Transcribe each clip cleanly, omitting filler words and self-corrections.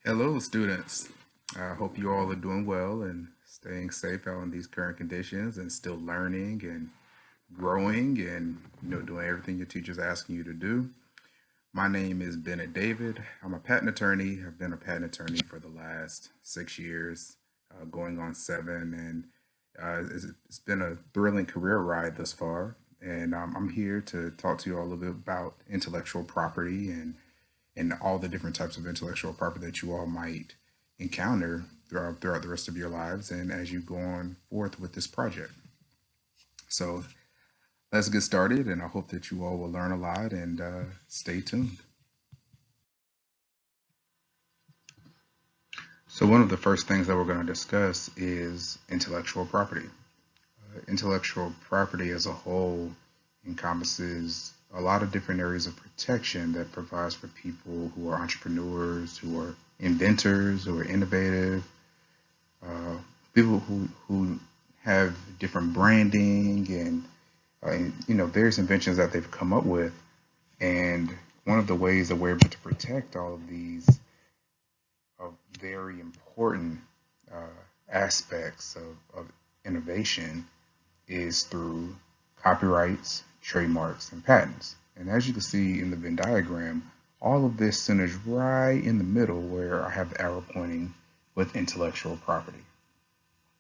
Hello, students. I hope you all are doing well and staying safe out in these current conditions and still learning and growing and doing everything your teacher's asking you to do. My name is Bennett David. I'm a patent attorney. I've been a patent attorney for the last 6 years, going on 7, and it's been a thrilling career ride thus far. And I'm here to talk to you all a little bit about intellectual property and all the different types of intellectual property that you all might encounter throughout the rest of your lives and as you go on forth with this project. So let's get started, and I hope that you all will learn a lot and stay tuned. So, one of the first things that we're going to discuss is intellectual property. Intellectual property as a whole encompasses a lot of different areas of protection that provides for people who are entrepreneurs, who are inventors, who are innovative, uh, people who have different branding and various inventions that they've come up with. And one of the ways that we're able to protect all of these very important aspects of innovation is through copyrights, trademarks, and patents. And as you can see in the Venn diagram, all of this centers right in the middle where I have the arrow pointing with intellectual property.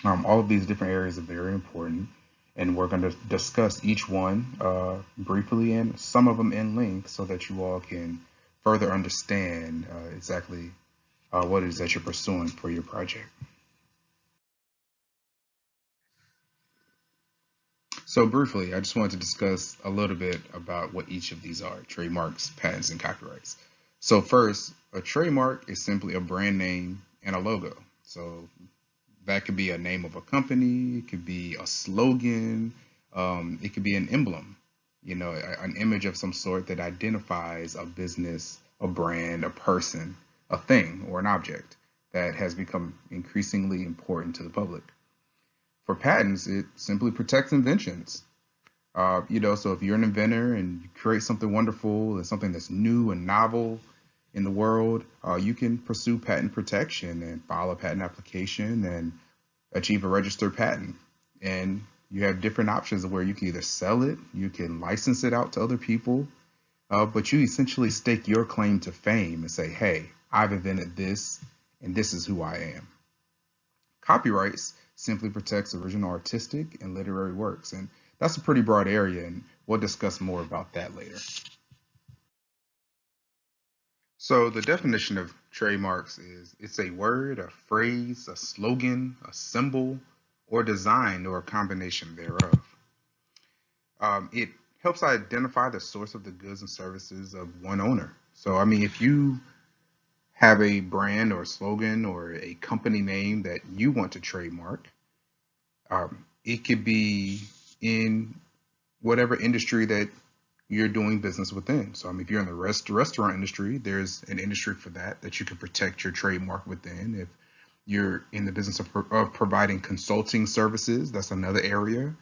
All of these different areas are very important, and we're going to discuss each one briefly and some of them in length so that you all can further understand exactly what it is that you're pursuing for your project. So briefly, I just wanted to discuss a little bit about what each of these are: trademarks, patents, and copyrights. So first, a trademark is simply a brand name and a logo. So that could be a name of a company, it could be a slogan, it could be an emblem, an image of some sort that identifies a business, a brand, a person, a thing, or an object that has become increasingly important to the public. For patents, it simply protects inventions. So if you're an inventor and you create something wonderful and something that's new and novel in the world, you can pursue patent protection and file a patent application and achieve a registered patent. And you have different options of where you can either sell it, you can license it out to other people, but you essentially stake your claim to fame and say, hey, I've invented this and this is who I am. Copyrights simply protects original artistic and literary works. And that's a pretty broad area, and we'll discuss more about that later. So the definition of trademarks is it's a word, a phrase, a slogan, a symbol, or design or a combination thereof. It helps identify the source of the goods and services of one owner. So, I mean, if you have a brand or a slogan or a company name that you want to trademark, it could be in whatever industry that you're doing business within. So, I mean, if you're in the restaurant industry, there's an industry for that you can protect your trademark within. If you're in the business of providing consulting services, that's another area.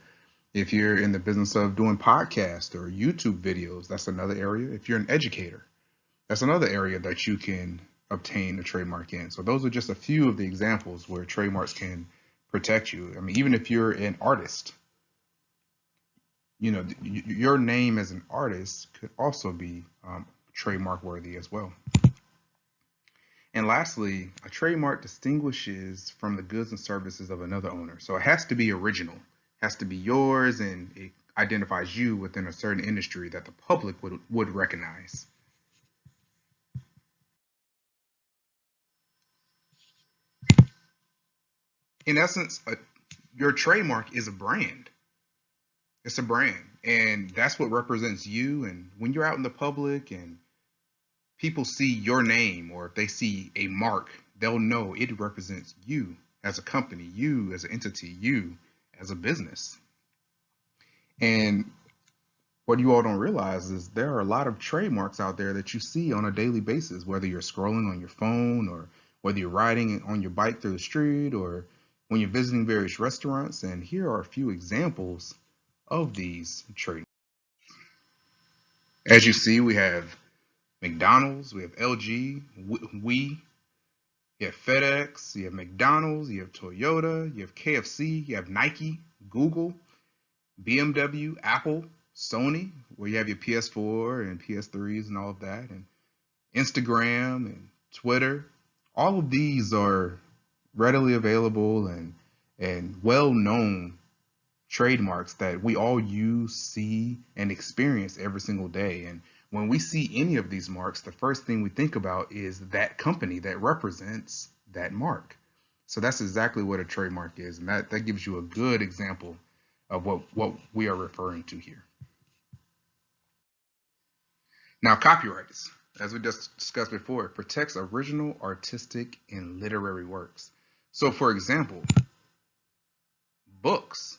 If you're in the business of doing podcasts or YouTube videos, that's another area. If you're an educator, that's another area that you can obtain a trademark in. So those are just a few of the examples where trademarks can protect you. I mean, even if you're an artist, your name as an artist could also be trademark worthy as well. And lastly, a trademark distinguishes from the goods and services of another owner. So it has to be original, has to be yours, and it identifies you within a certain industry that the public would recognize. In essence, your trademark is a brand. It's a brand, and that's what represents you. And when you're out in the public and people see your name, or if they see a mark, they'll know it represents you as a company, you as an entity, you as a business. And what you all don't realize is there are a lot of trademarks out there that you see on a daily basis, whether you're scrolling on your phone or whether you're riding on your bike through the street or when you're visiting various restaurants. And here are a few examples of these trademarks. As you see, we have McDonald's, we have LG, we, You have FedEx, you have McDonald's, you have Toyota, you have KFC, you have Nike, Google, BMW, Apple, Sony, where you have your PS4 and PS3s and all of that, and Instagram and Twitter. All of these are readily available and well-known trademarks that we all use, see, and experience every single day. And when we see any of these marks, the first thing we think about is that company that represents that mark. So that's exactly what a trademark is, and that gives you a good example of what we are referring to here. Now, copyrights, as we just discussed before, it protects original artistic and literary works. So, for example, books,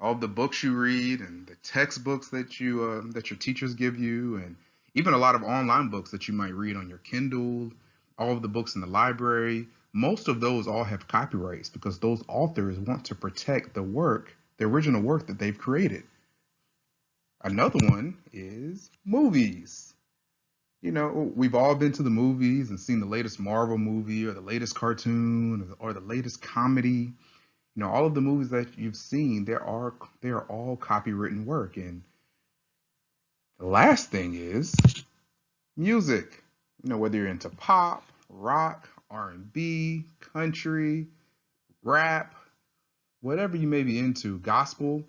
all the books you read and the textbooks that that your teachers give you, and even a lot of online books that you might read on your Kindle, all of the books in the library, most of those all have copyrights because those authors want to protect the work, the original work that they've created. Another one is movies. You know, we've all been to the movies and seen the latest Marvel movie or the latest cartoon or the latest comedy. You know, all of the movies that you've seen, they are all copywritten work. And the last thing is music. You know, whether you're into pop, rock, R&B, country, rap, whatever you may be into, gospel,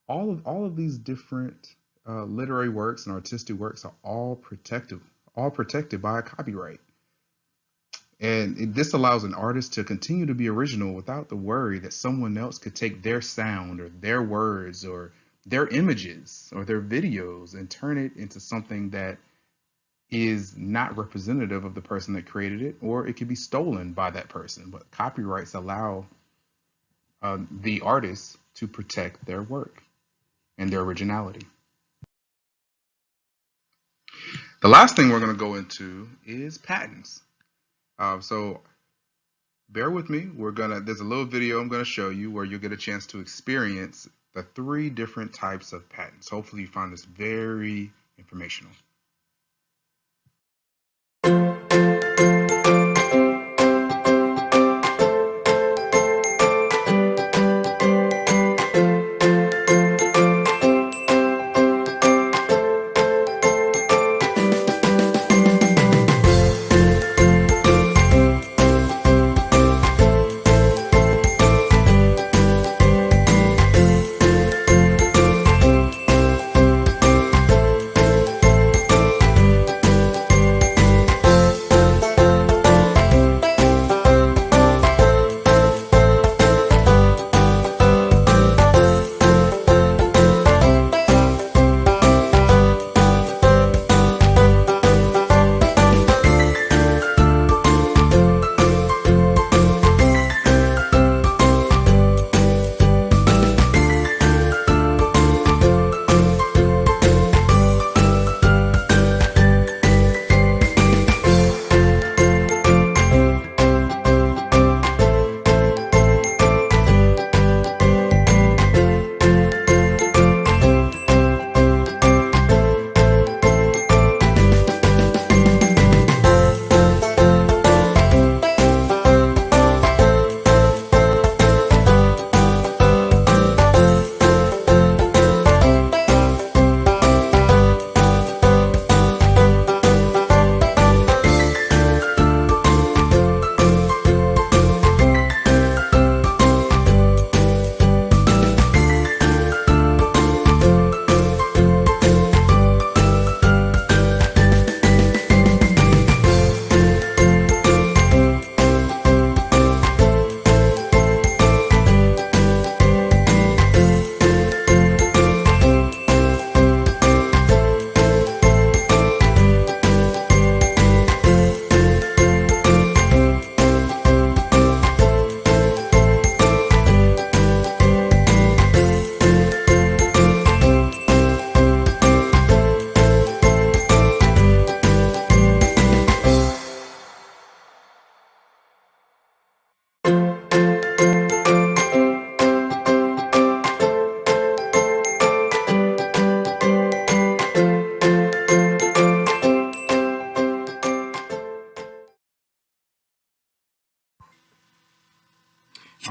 all of these different literary works and artistic works are all protected by a copyright. And this allows an artist to continue to be original without the worry that someone else could take their sound or their words or their images or their videos and turn it into something that is not representative of the person that created it, or it could be stolen by that person. But copyrights allow the artist to protect their work and their originality. The last thing we're going to go into is patents. So bear with me. There's a little video I'm going to show you where you'll get a chance to experience the 3 different types of patents. Hopefully you find this very informational.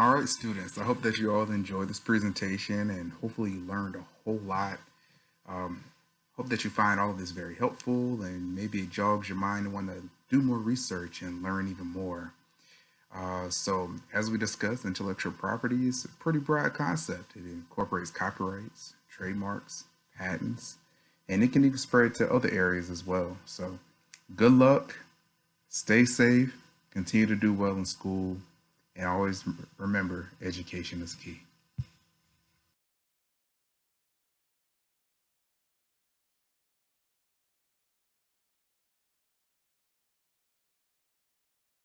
All right, students, I hope that you all enjoyed this presentation and hopefully you learned a whole lot. Um, Hope that you find all of this very helpful and maybe it jogs your mind to want to do more research and learn even more. So, as we discussed, intellectual property is a pretty broad concept. It incorporates copyrights, trademarks, patents, and it can even spread to other areas as well. So, good luck, stay safe, continue to do well in school, and always remember education is key.